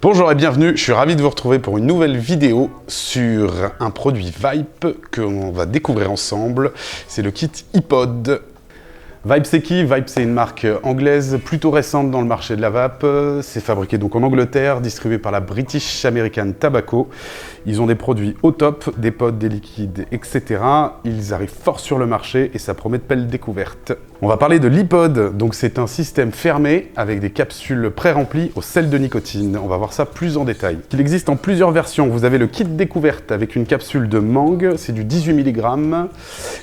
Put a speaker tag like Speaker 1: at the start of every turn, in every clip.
Speaker 1: Bonjour et bienvenue, je suis ravi de vous retrouver pour une nouvelle vidéo sur un produit Vype que l'on va découvrir ensemble. C'est le kit iPod. Vype c'est qui? Vype c'est une marque anglaise plutôt récente dans le marché de la vape. C'est fabriqué donc en Angleterre, distribué par la British American Tobacco. Ils ont des produits au top, des pods, des liquides, etc. Ils arrivent fort sur le marché et ça promet de belles découvertes. On va parler de l'iPod, donc c'est un système fermé avec des capsules pré-remplies au sel de nicotine. On va voir ça plus en détail. Il existe en plusieurs versions. Vous avez le kit découverte avec une capsule de mangue, c'est du 18 mg.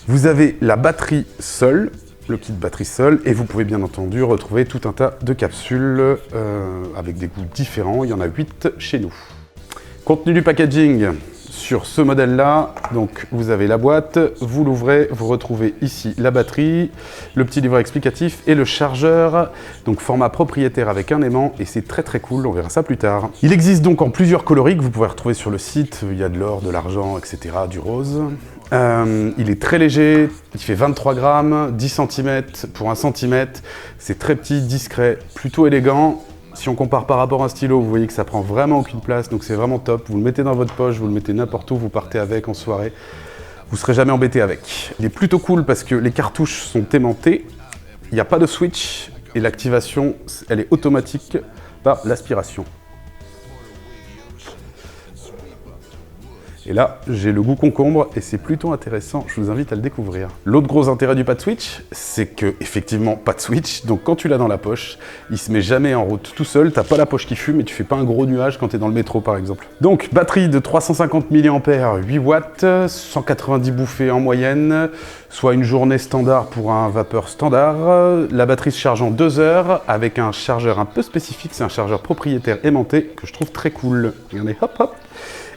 Speaker 1: Vous avez la batterie seule, le kit batterie seule, et vous pouvez bien entendu retrouver tout un tas de capsules avec des goûts différents. Il y en a 8 chez nous. Contenu du packaging sur ce modèle-là, donc vous avez la boîte, vous l'ouvrez, vous retrouvez ici la batterie, le petit livret explicatif et le chargeur, donc format propriétaire avec un aimant, et c'est très cool, on verra ça plus tard. Il existe donc en plusieurs coloris que vous pouvez retrouver sur le site, il y a de l'or, de l'argent, etc., du rose. Il est très léger, il fait 23 grammes, 10 cm pour 1 cm, c'est très petit, discret, plutôt élégant. Si on compare par rapport à un stylo, vous voyez que ça prend vraiment aucune place, donc c'est vraiment top. Vous le mettez dans votre poche, vous le mettez n'importe où, vous partez avec en soirée, vous ne serez jamais embêté avec. Il est plutôt cool parce que les cartouches sont aimantées, il n'y a pas de switch, et l'activation, elle est automatique par l'aspiration. Et là, j'ai le goût concombre et c'est plutôt intéressant, je vous invite à le découvrir. L'autre gros intérêt du pad switch, c'est que effectivement pas de switch, donc quand tu l'as dans la poche, il se met jamais en route tout seul, t'as pas la poche qui fume et tu fais pas un gros nuage quand t'es dans le métro par exemple. Donc batterie de 350 mAh, 8 watts, 190 bouffées en moyenne, soit une journée standard pour un vapeur standard. La batterie se charge en 2 heures avec un chargeur un peu spécifique, c'est un chargeur propriétaire aimanté que je trouve très cool. Regardez, hop hop.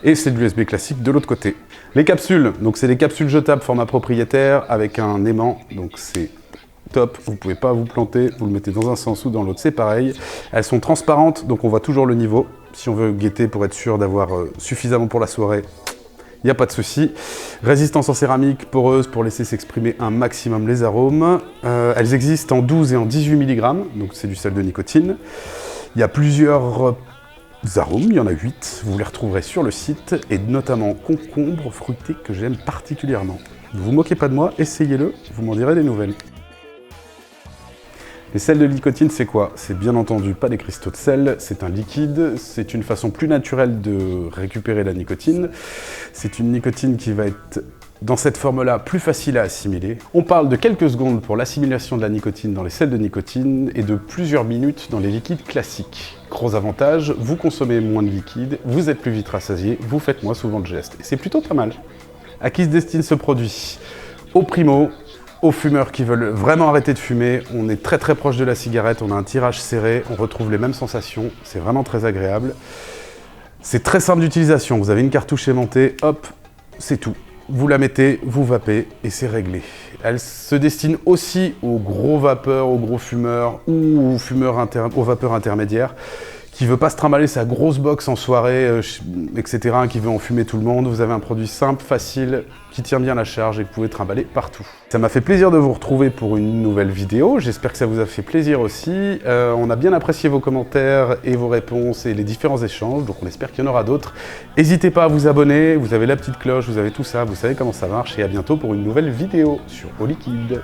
Speaker 1: Et c'est de l'USB classique de l'autre côté. Les capsules, donc c'est des capsules jetables format propriétaire avec un aimant, donc c'est top, vous pouvez pas vous planter, vous le mettez dans un sens ou dans l'autre, c'est pareil. Elles sont transparentes, donc on voit toujours le niveau. Si on veut guetter pour être sûr d'avoir suffisamment pour la soirée, il n'y a pas de souci. Résistance en céramique, poreuse pour laisser s'exprimer un maximum les arômes. Elles existent en 12 et en 18 mg, donc c'est du sel de nicotine. Il y a plusieurs arômes, il y en a 8, vous les retrouverez sur le site, et notamment concombre fruité que j'aime particulièrement. Ne vous moquez pas de moi, essayez-le, vous m'en direz des nouvelles. Les sels de nicotine, c'est quoi? C'est bien entendu pas des cristaux de sel, c'est un liquide, c'est une façon plus naturelle de récupérer la nicotine. C'est une nicotine qui va être dans cette forme-là plus facile à assimiler. On parle de quelques secondes pour l'assimilation de la nicotine dans les sels de nicotine et de plusieurs minutes dans les liquides classiques. Gros avantage, vous consommez moins de liquide, vous êtes plus vite rassasié, vous faites moins souvent de gestes. Et c'est plutôt pas mal. À qui se destine ce produit? Aux primos, aux fumeurs qui veulent vraiment arrêter de fumer. On est très proche de la cigarette, on a un tirage serré, on retrouve les mêmes sensations, c'est vraiment très agréable. C'est très simple d'utilisation, vous avez une cartouche aimantée, hop, c'est tout. Vous la mettez, vous vapez et c'est réglé. Elle se destine aussi aux gros vapeurs, aux gros fumeurs ou aux vapeurs intermédiaires qui ne veut pas se trimballer sa grosse box en soirée, etc., qui veut en fumer tout le monde. Vous avez un produit simple, facile, qui tient bien la charge et que vous pouvez trimballer partout. Ça m'a fait plaisir de vous retrouver pour une nouvelle vidéo. J'espère que ça vous a fait plaisir aussi. On a bien apprécié vos commentaires et vos réponses et les différents échanges, donc on espère qu'il y en aura d'autres. N'hésitez pas à vous abonner, vous avez la petite cloche, vous avez tout ça, vous savez comment ça marche, et à bientôt pour une nouvelle vidéo sur Au Liquide.